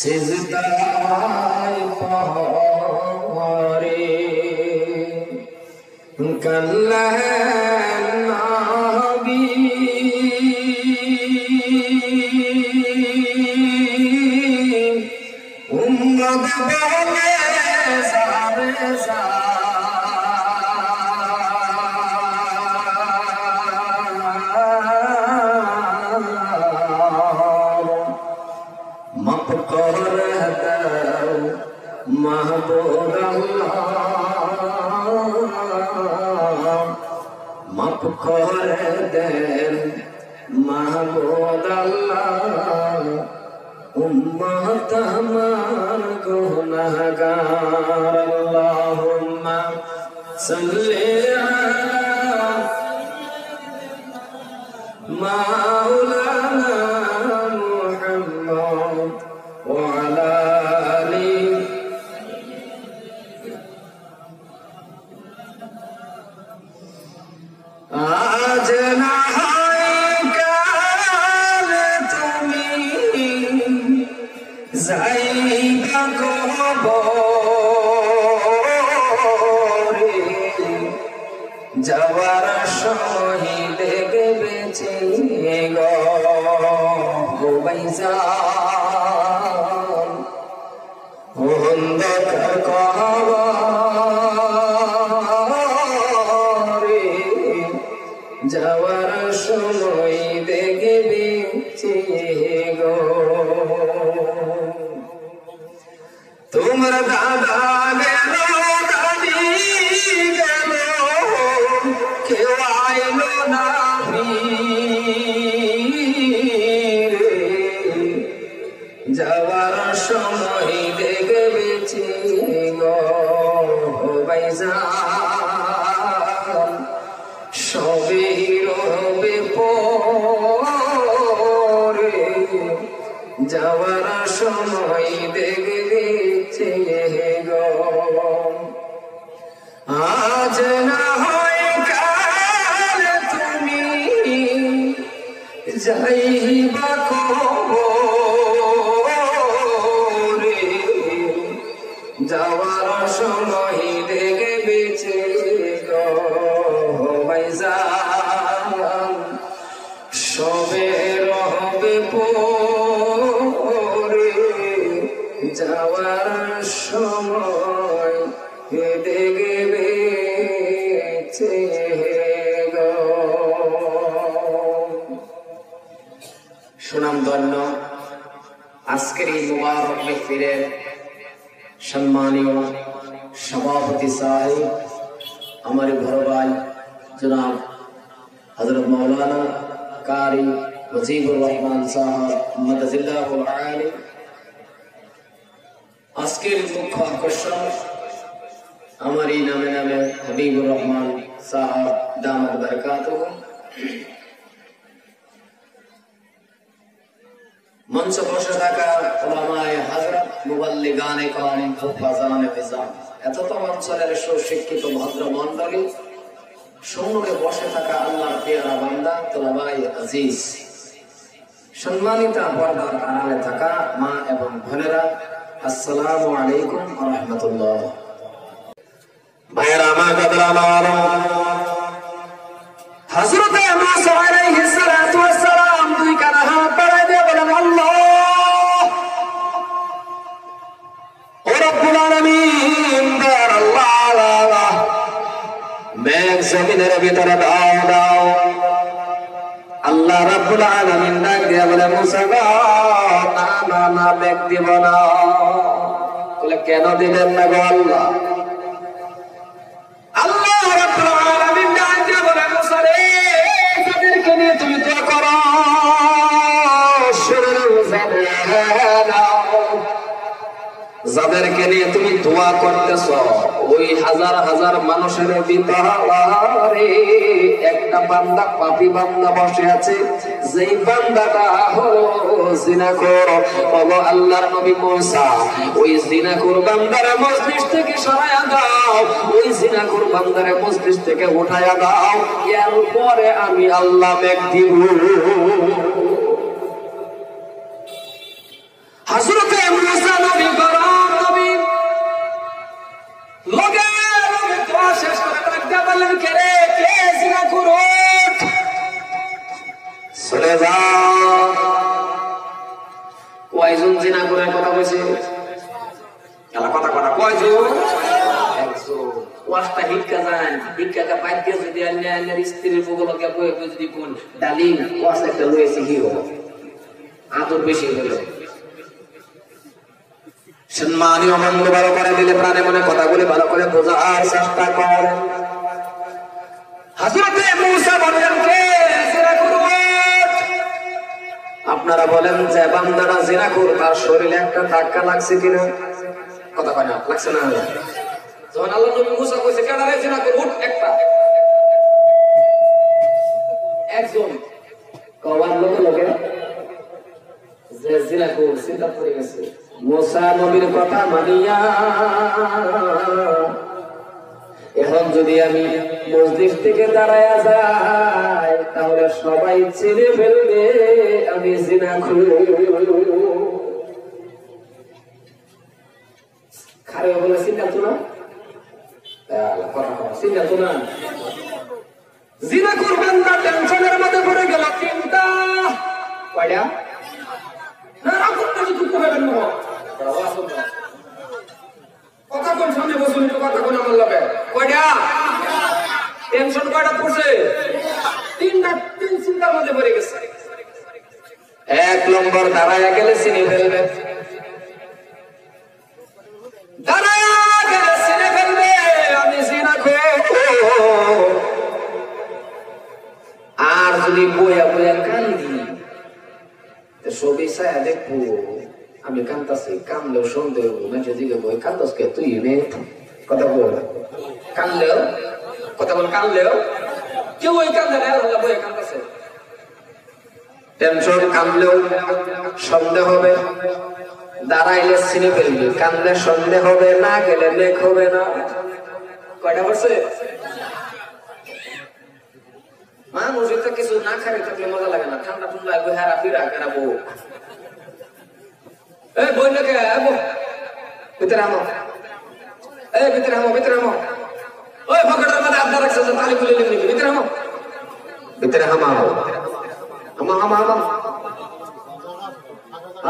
সিজদায় পড়ে কাল্লান নবী উম্মত বলে যাবে মাফ করে দাও মাহবুব আল্লাহ মাফ করে দেন মাহবুব আল্লাহ উম্মত আমার গুনাহগার আল্লাহুম্মা সাল্লি আলা মাওলানা মুহাম্মদ ওয়া আলা আলি আজ না যাইবা কবরে যাওয়ার সময় দেখবেছে গো ভাইজান অন্ধকার কবরে যাওয়ার সময় দেখবেছে গো তোমার দাদা গেল দাদি গেল কেউ আইল না যাওয়ার সময় দেখবেছি গো ভাইজান সবে রবে পরে যাওয়ার সময় দেখবে গো আজ না হয় কাল তুমি যাইবা কবরে যাওয়ার সময় দেখবে গো ভাইজান সবে রবে পরে যাওয়ার সময় দেখবে গো সুনামধন্য আজকের এই মুবারক মাহফিলের সম্মানীয় সভাপতি সাহেব আমার বড় ভাই জনাব হযরত মাওলানা কারি মুজিবুর রহমান সাহেব মাদাজিল্লাহুল আলী আজকের মুখ্য আকর্ষণ আমার এই নামে নামে হাবিবুর রহমান সাহেব দামাত বরকাতুহু মঞ্চে বসে থাকা উলামায়ে হযরত মুবাল্লিগানে কাওম হুফাজানে বিজাম এতটা অঞ্চলের সুশিক্ষিত ভদ্র মণ্ডলী সম্মুখে বসে থাকা আল্লাহর পেয়ারা বান্দা তোলাবায়ে আজিজ সম্মানিতা পর্দার আড়ালে থাকা মা এবং বোনেরা আসসালামু আলাইকুম ওয়া রাহমাতুল্লাহ ভাইরা আমার কাদরা আমার হযরত মুসা আলাইহিস সালাতু ওয়াস সালাম দুই কানা হাত বাড়ায় দিয়ে বলেন আল্লাহ ও রব্বুল আলামিন দয়ার আল্লাহ মেঘ জমিনের ভিতরে দাও দাও আল্লাহ রাব্বুল আলামিন ডাক দিয়ে বলে মুসা গো না না না মেঘ দিব না বলে কেন দিবেন না গো আল্লাহ আল্লাহ রাব্বুল আলামিন ডাক দিয়ে বলে মুসা রে তাদেরকে নিয়ে তুমি দোয়া করো যাদেরকে নিয়ে তুমি দোয়া করতেছ ওই হাজার হাজার মানুষের ভিতরে একটা বান্দা পাপী বান্দা বসে আছে যেই বান্দাটা হলো জিনাখোর ওগো আল্লাহর নবী মুসা ওই জিনাখোর বান্দারে মজলিস থেকে সরায়া দাও ওই জিনাখোর বান্দারে মজলিস থেকে উঠায়া দাও এরপরে আমি আল্লাহ মেঘ দিব হযরত মুসা জিনা করে কথা বলছে? কথা কথা কয়জন? একজন। ওয়াজটা হিক্কা যান, হিক্কাকে বাইকে যদি আন্যার স্ত্রীর বগলকে বয়ে যদি কোন ডালিম ওয়াজ একটা রয়েছে কি হলো আদর বেশি হলো। সম্মানীয় বন্ধু ভালো করে দিলে প্রাণে মনে কথাগুলি ভালো করে বোঝার চেষ্টা করেন। হযরতে মূসা বললেন কে জিনা করবে? আপনারা বলেন যে বান্দাটা জিনা করবে তার শরীরে একটা ধাক্কা লাগছে কিনা? কথা কয় না, লাগছে না? যখন আল্লাহ নবী মূসা কইছে কেডা রে জিনা করবে, উঠ একটা একজন কওয়ার লোকে লোকে যে জিনা করবে চিন্তা করে গেছে। মূসা নবীর কথা মানিয়া এখন যদি আমি মসজিদ থেকে দাঁড়ায়া যাই তাহলে সবাই চিনে ফেলবে আমি জিনাখোর। খারাপ বলে চিন্তা তো না, কথা কথা চিন্তা তো না। জিনা করবেন না, টেনশনের মধ্যে পড়ে গেল চিন্তা কয়টা না রাখুন না, দুঃখ পাবেন না। কথা কোন সামনে বসুন, একটু কথা কোন আমার লাগে কয়টা টেনশন কয়টা পড়ছে? তিনটা, তিন চিন্তার মধ্যে পড়ে গেছে। এক নম্বর দাঁড়ায়া গেলে চিনি ফেলবে, দাঁড়ায়া গেলে চিনে ফেলবে আমি জিনাখোর। আর যদি বইয়া বইয়া কান্দি সবই ছায়া দেখবো আমি কান্দাছি, কানলেও সন্দেহ মেঝে দিকে বই কান্দাস কে তুই নে কথা বল, কানলেও কথা বল, কানলেও কেউ ওই কান্দে না, আল্লাহ বইয়া কান্দাছে। টেনশন কানলেও সন্দেহ হবে, দাঁড়াইলে চিনে ফেলবে, কানলে সন্দেহ হবে, না গেলে নেক হবে না। কয়টা বলছে? মানুষ এটা কিছু না খাই থাকলে মজা লাগে না, ঠান্ডা ঠান্ডা হেরা ফিরা কেরাবো বই নাকি ভিতরে আমো, ভিতরে আমো, ভিতরে আমো, ওই পকেটের মধ্যে আপনার রাখছে তালি খুলে নিবি, ভিতরে আমো, ভিতরে হামাও, হামা হামা হামা।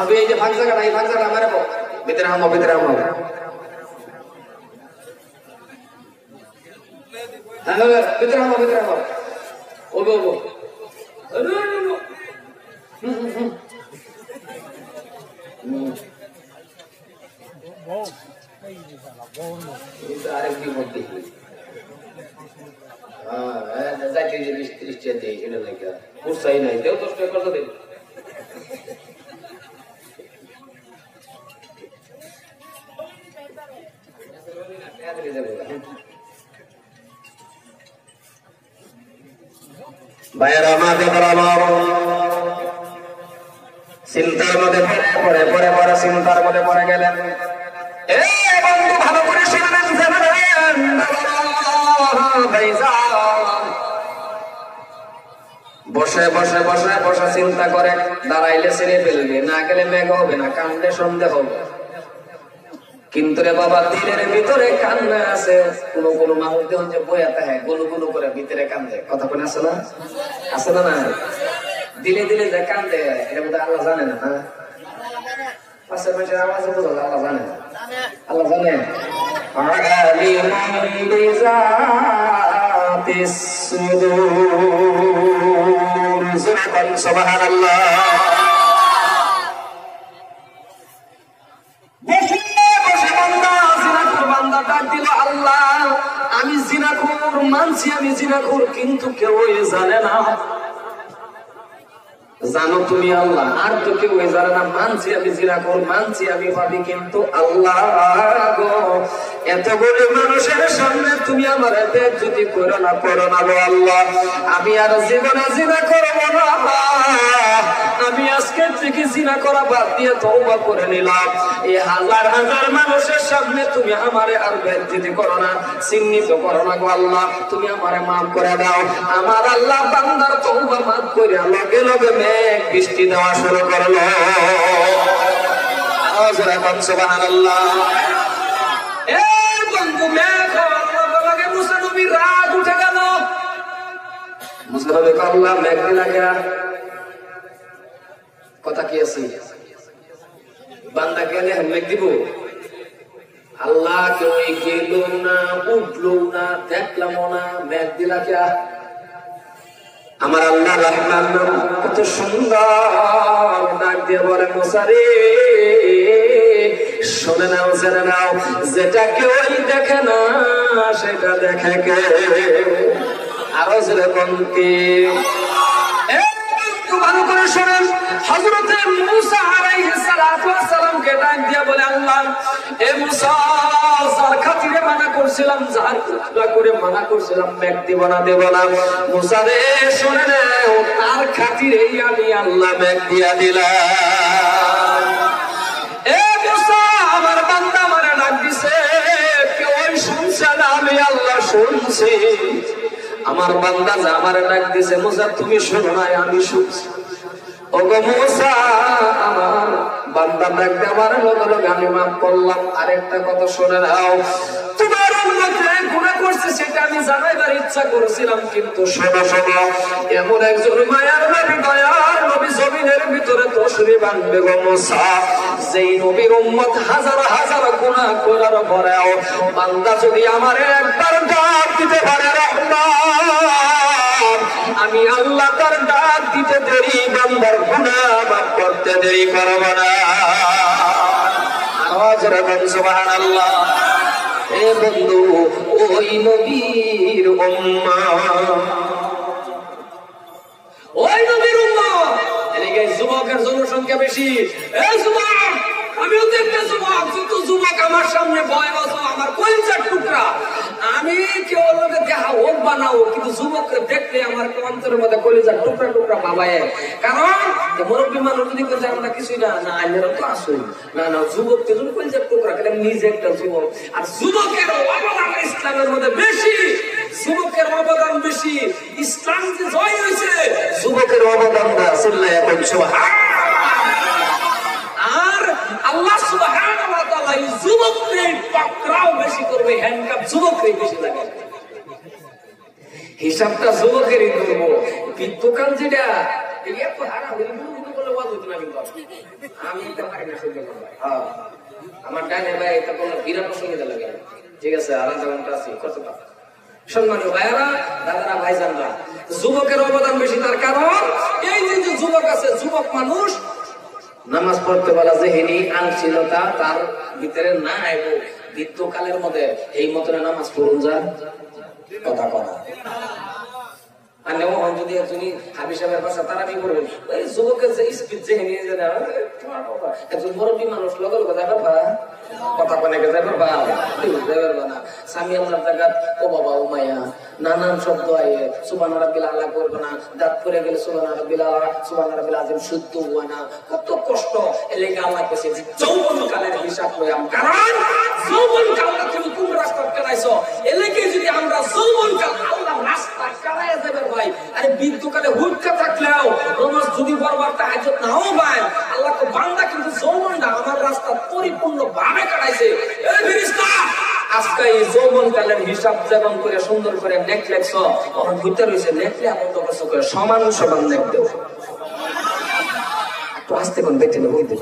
আমি এই যে ভাগ জায়গাটা, এই ভাগ জায়গাটা আমার ভিতরে হামো, ভিতরে হামো। হ্যাঁ ভিতরে হামো, ভিতরে হামো। ওগো ওগো আরেক বিপদ দেখি যাইতে যে 20-30 টাকা দেয় এটা লাগে উৎসাহী নাই, দেও 10 টাকা কত দেন। ভাইয়েরা আমাদের চিন্তার মধ্যে পরে পরে পরে চিন্তার মধ্যে পড়ে গেলেন। বন্ধু ভালো করে শুনবেন, বসে বসে বসে বসে চিন্তা করে, দাঁড়াইলে ছেড়ে ফেলবে, না গেলে মেঘ হবে না, কান্দে সন্দেহ হবে। কিন্তু রে বাবা দিলের ভিতরে কান্না আছে। কোন কোন মানুষ দেখুন যে বইয়া থাকে গুলো গুলো করে ভিতরে কান্দে, কথা কোন আছে না? আছে না? না দিলে দিলে যে কান্দে এটা বোধ আল্লাহ জানে না, পাশে পাশে আওয়াজে বোঝা আল্লাহ জানে না, আল্লাহ জানে। সুবহানাল্লাহ। আমি জিনাখোর মানছি, আমি জিনাখোর, কিন্তু কেউ জানে না। জানো তুমি আল্লাহ, আর তো কেউ জানে না। মানছি আমি জিনাখোর, মানছি আমি পাপী, কিন্তু আল্লাহ গো এতগুলো মানুষের সামনে তুমি আমার বেইজ্জতি করো না, করো না গো আল্লাহ। আমি আর জীবনে জিনা করব না, আমি আজকে থেকে জিনা করা বাদ দিয়ে তওবা করে নিলাম। এই হাজার হাজার মানুষের সামনে তুমি আমারে আর বেইজ্জতি করো না, চিহ্নিত করো না গো আল্লাহ। তুমি আমারে মাফ করে দাও। আমার আল্লাহ বান্দার তওবা মাফ করে লগে লগে মেঘ বৃষ্টি দেওয়া শুরু করলো। সুবহানাল্লাহ। বন্ধু মেঘ হওয়ার লগে মুসা নবীর রাগ উঠে গেল। মুসা নবী আল্লাহ মেঘ দিলা কেন? কথা কি আছে? বান্দা গেলে মেঘ দিব আল্লাহ কেউ গেল না উঠলো না দেখলাম না মেঘ দিলা কে আমার আল্লাহ রহমান কত সুন্দর ডাক দিয়ে বলে মুসারে শুনে নাও জেনে নাও যেটা কেউ দেখে না সেটা দেখে কে আরো যেরকম কে ভালো করে শোনেন হযরতে মূসা আলাইহিস সালাতু ওয়াস সালামকে ডাক দিয়ে বলে আল্লাহ এ মূসা যার খাতিরে মানা করছিলাম যার করে মানা করছিলাম মেঘ দিব না দেব না মূসা রে শুনে নাও তার খাতিরেই আমি আল্লাহ মেঘ দিয়া দিলাম এ মূসা আমার বান্দা আমারে ডাক দিছে কেউ শুনছে না আমি আল্লাহ শুনছি আমার বান্দা যা আমারে ডাক দিছে মূসা তুমি শোনো না আমি শুনছি ওগো মূসা আমার বান্দা ডাক দেওয়ার লগে লগে আমি মাফ করলাম আরেকটা কথা শুনে নাও তোমার উম্মত গুনাহ করছে সেটা আমি জানাইবার ইচ্ছা করেছিলাম কিন্তু শোনো শোনো এমন একজন মায়ার নবী দয়ার নবী জমিনের ভিতরে তশরিফ আনবে গো মূসা যেই নবীর উম্মত হাজার হাজার গুনাহ করার পরেও বান্দা যদি আমারে একবার ডাক দিতে পারে রহমান আমি আল্লাহ তার ডাক দিতে দেরি বান্দার গুনাহ মাফ করতে দেরি করব না আওয়াজ রাখুন সুবহানাল্লাহ এ বন্ধু ওই নবীর উম্মত ওই নবীর উম্মত এদিকে যুবকের জনসংখ্যা বেশি এ যুবক আমিও তো একটা যুবক কিন্তু যুবক আমার সামনে ভয় আছো আমার কলিজার টুকরা আমি কেউ লোকে দেখা হোক বানাও কিন্তু যুবককে দেখলে আমার অন্তরের মধ্যে কলিজার টুকরা টুকরা বাবায় কারণ মুরব্বী মানুষ যদি বলছে আমরা কিছুই না না আইনের তো আসুন না না যুবক তো কলিজার টুকরা কেন নিজে একটা যুবক আর যুবকের অবদান ইসলামের মধ্যে বেশি যুবকের অবদান বেশি ইসলাম যে জয় হয়েছে যুবকের অবদান চিল্লায় এখন আর আল্লাহ সুবহানাহু ওয়া তাআলা এই যুবকদের পাকড়াও বেশি করবে হ্যান্ডকাপ যুবকদের বেশি লাগে হিসাবটা যুবকেরই করব বিদ্যুকাল যেটা এই এত হারা হইলো বলে ওয়াজ হইতো না কিন্তু আমি এটা পারি না শুনতে হ্যাঁ আমার ডানে ভাই এটা কোনো বিরাট অসুবিধা লাগে ঠিক আছে আর আধা ঘন্টা আছে কতটা সম্মানীয় ভাইরা দাদারা ভাইজানরা যুবকের অবদান বেশি তার কারণ এই যে যুবক আছে যুবক মানুষ নামাজ পড়তে বলা যেহিনী আনশীলতা তার ভিতরে না আইব বৃদ্ধকালের মধ্যে এই মতনে নামাজ পড়ুন যা কথা কথা আর যদি একজনই হাবি সাহেবের বাসা তারা কি করবেন ওই যুবকের যে স্পিড যেহিনী একজন মুরব্বী মানুষ লগে লগে যাবে কথা কনেকে যাবে না স্বামী আল্লাহর জায়গাত ও বাবা ও মায়া নানান শব্দ আয়ে সুবহান রাব্বিল আলা করবে না দাঁত পড়ে গেলে সুবহান রাব্বিল আযীম শুদ্ধ হয় না কত কষ্ট এলাকা আল্লাহ কাছে যৌবন কালের হিসাব লইয়াম কারণ যৌবন কালটা তুমি কোন রাস্তা চালাইছো এলাকায় যদি আমরা যৌবন কাল আল্লাহ রাস্তা চালায়া যাবে ভাই আরে বৃদ্ধকালে হুটকা থাকলেও নামাজ যদি বরবার তাহাজ্জুদ নাও ভাই আল্লাহ তো বান্দা কিন্তু যৌবনটা আমার রাস্তা পরিপূর্ণ ভাবে কাটাইছে এই ফেরেশতা আজকে এই যৌবন কালের হিসাব যেমন করে সুন্দর করে নেকলেস তখন ভিতরে রয়েছে নেকলে বন্ধ করছো করে সমান সমান নেক দেব একটু আসতে কোন বেটে নেব হইতে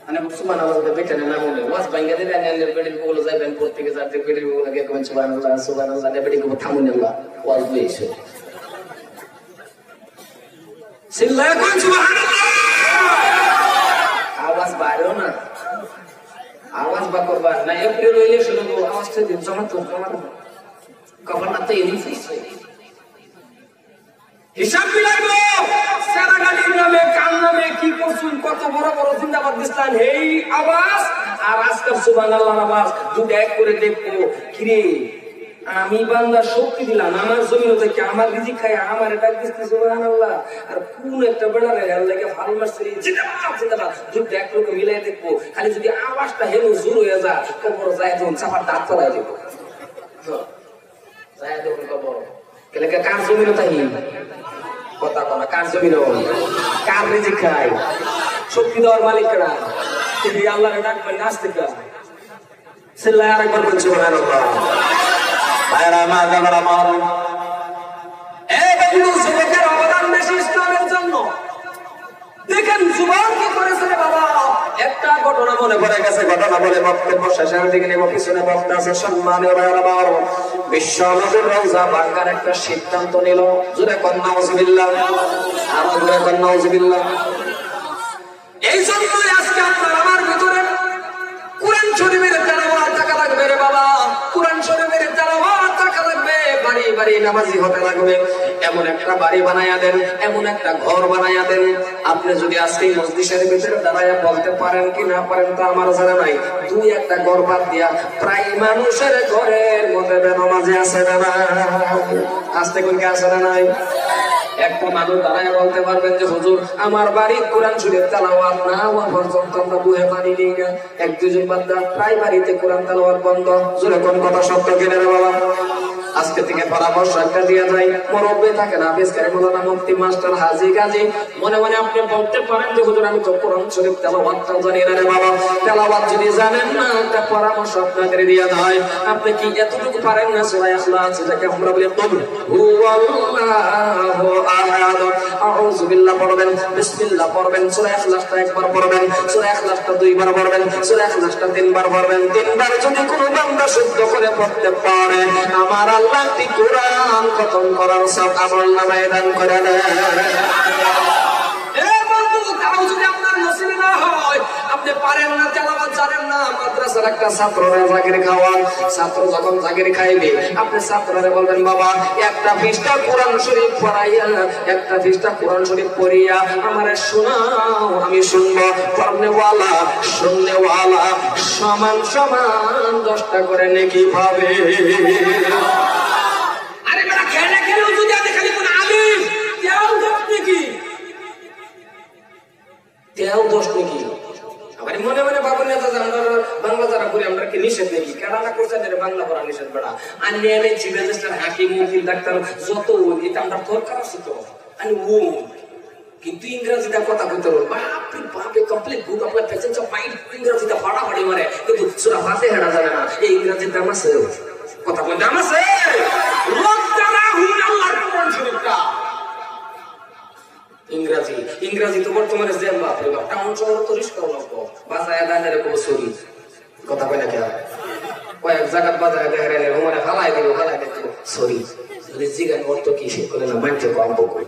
মানে সুবহানাল্লাহ বেটে না বলে ওয়াজ ভাঙ্গা দিলে আনলে বেটে বলে যাবেন প্রত্যেকে যাতে বেটে বলে গে কোন সুবহানাল্লাহ বেটে কো থামুনিল্লাহ ওয়াজ বেশি সিল্লাহ কোন সুবহানাল্লাহ আওয়াজ বাইরো না আওয়াজ বা করবা না এপ্রিল হইলে শুনো আওয়াজটা দিন জমা তো কখন না তো ইউনিফাইছে হিসাব মিলাইবো সারা গালির নামে কান নামে কি করছুন কত বড় বড় জিন্দাবাদ দিস্তান এই আওয়াজ আর আজকাল সুবহানাল্লাহর আওয়াজ দুটো এক করে দেখবো কিরে আমি বান্দা শক্তি দিলাম আমার জমিন থেকে আমার রিজিক খাই আমার ডাক দিতে সুবহানাল্লাহ আর কোন একটা বেড়ালে লাগে ভালো মারছে জিন্দাবাদ দুটো এক লোক মিলাই দেখবো খালি যদি আওয়াজটা হেলো জোর হয়ে যায় কবর যায় যখন চাপার দাঁত ফলাই দেবো যায় দেখুন কবর এলাকা কার জমিন তাই কথা বলা কার জমিন কার রিজিক খাই শক্তি দেওয়ার মালিকরা তিনি আল্লাহর ডাকবেন নাস্তিকরা সিল্লাহ আরেকবার বলছি সুবহানাল্লাহ ভাইরা মা দাদারা মা এই বন্ধু যুবকের অবদান বেশি ইসলামের জন্য দেখেন যুবক কি করেছে বাবা। একটা ঘটনা মনে পড়ে গেছে, ঘটনা বলে বক্তব্য শেষের দিকে নেব। পিছনে বক্তা আছে সম্মানীয় ভাইরা। বিশ্ব নবীর রওজা ভাঙার একটা সিদ্ধান্ত নিল। জোরে কোন নাউজুবিল্লাহ, আরো জোরে কোন নাউজুবিল্লাহ। এই জন্যই আজকে আপনার আমার ভিতরে কোরআন শরীফের তেলাওয়াত থাকা লাগবে রে বাবা। কোরআন শরীফের তেলাওয়াত থাকা লাগবে, বাড়ি বাড়ি নামাজি হতে লাগবে। এমন একটা বাড়ি বানায়া দেন, এমন একটা ঘর বানায়া দেন। আপনি যদি আজকে মসজিদের ভিতরে দাঁড়ায়া বলতে পারেন কি না পারেন তা আমার জানা নাই, দুই একটা ঘর বাদ দিয়া প্রায় মানুষের ঘরের মধ্যে বেনামাজি আছে না? আস্তে কোন কে আছে না নাই? একটা মানুষ দাঁড়ায় বলতে পারবেন যে হুজুর আমার বাড়ির কোরআন শরীফ তেলাওয়াত না হওয়া পর্যন্ত আমরা বুঝে পানি নিই না। এক দুজন বান্দা প্রায় বাড়িতে কোরআন তেলাওয়াত বন্ধ। জোরে কোন কথা সত্য কিনা রে বাবা? আজকে থেকে পরামর্শ একটা দিয়ে যায়, মুরব্বি থাকেন হাফেজ কারি মাওলানা মুফতি মাস্টার হাজী গাজী, মনে মনে আপনি বলতে পারেন যে হুজুর আমি তো কোরআন শরীফ তেলাওয়াতটা জানি না রে বাবা। তেলাওয়াত যদি জানেন না, একটা পরামর্শ আপনাদের দিয়ে যায়। আপনি কি এতটুকু পারেন না? সূরা ইখলাস, যেটাকে আমরা বলি কুল হুয়াল্লাহু আহাদ, আউযু বিল্লাহ পড়বেন, বিসমিল্লাহ পড়বেন, সূরা ইখলাসটা একবার পড়বেন, সূরা ইখলাসটা দুইবার পড়বেন, সূরা ইখলাসটা তিনবার পড়বেন। তিনবার যদি কোনো বান্দা শুদ্ধ করে পড়তে পারে, আমার আল্লাহ কি কোরআন খতম করার সব আমল নামায় দান করে দেন। আপনি পারেন না, তেলাওয়াত জানেন না, মাদ্রাসার একটা ছাত্ররা জাগির খাওয়ান। ছাত্র যখন জাগির খাইবে, আপনি ছাত্ররা বলবেন বাবা একটা পৃষ্ঠা কোরআন শরীফ পড়াইয়া, একটা পৃষ্ঠা কোরআন শরীফ পড়িয়া আমারে শোনাও, আমি শুনবো। পড়নেওয়ালা শুননেওয়ালা সমান সমান 10টা করে নেকি পাবে। আরে বেটা খেলে খেলেও যদি আমি খালি কোন আলিফ তেও 10 নেকি, তেও 10 নেকি। আবার মনে মনে ভাবুন না যে আমরা বাংলা যারা করি আমরা কি নিষেধ নাকি? কেডা না করছে যে বাংলা পড়া নিষেধ বেটা। আমি এনে চিফ রেজিস্ট্রার হাকিম উকিল ডাক্তার যত এটা আমরা দরকার আছে তো। আমি ও কিন্তু ইংরেজিটা কথা কইতে বল বাপরে বাপে complete book of passage of mind ইংরেজিটা ফাড়াফাড়ি মারে, কিন্তু সূরা ফাতিহা হেডা যাবে না। এই ইংরেজিটা আছে কথা কইতে আছে লজ্জা হুন আল্লাহর কোরআন শরীফটা ইংরেজি। ইংরেজি তো বর্তমানে জেল বাপরে বাপ, টাউন শহর তো রিস্ক লাগবো বাজায় দাঁড়িয়ে রেখো সরি কথা কয় না কে কয়েক জায়গা বাজায় দেখে রে মানে ফালাই দিব সরি যদি জিগান অর্থ কি সে করে না মানতে কম বকো।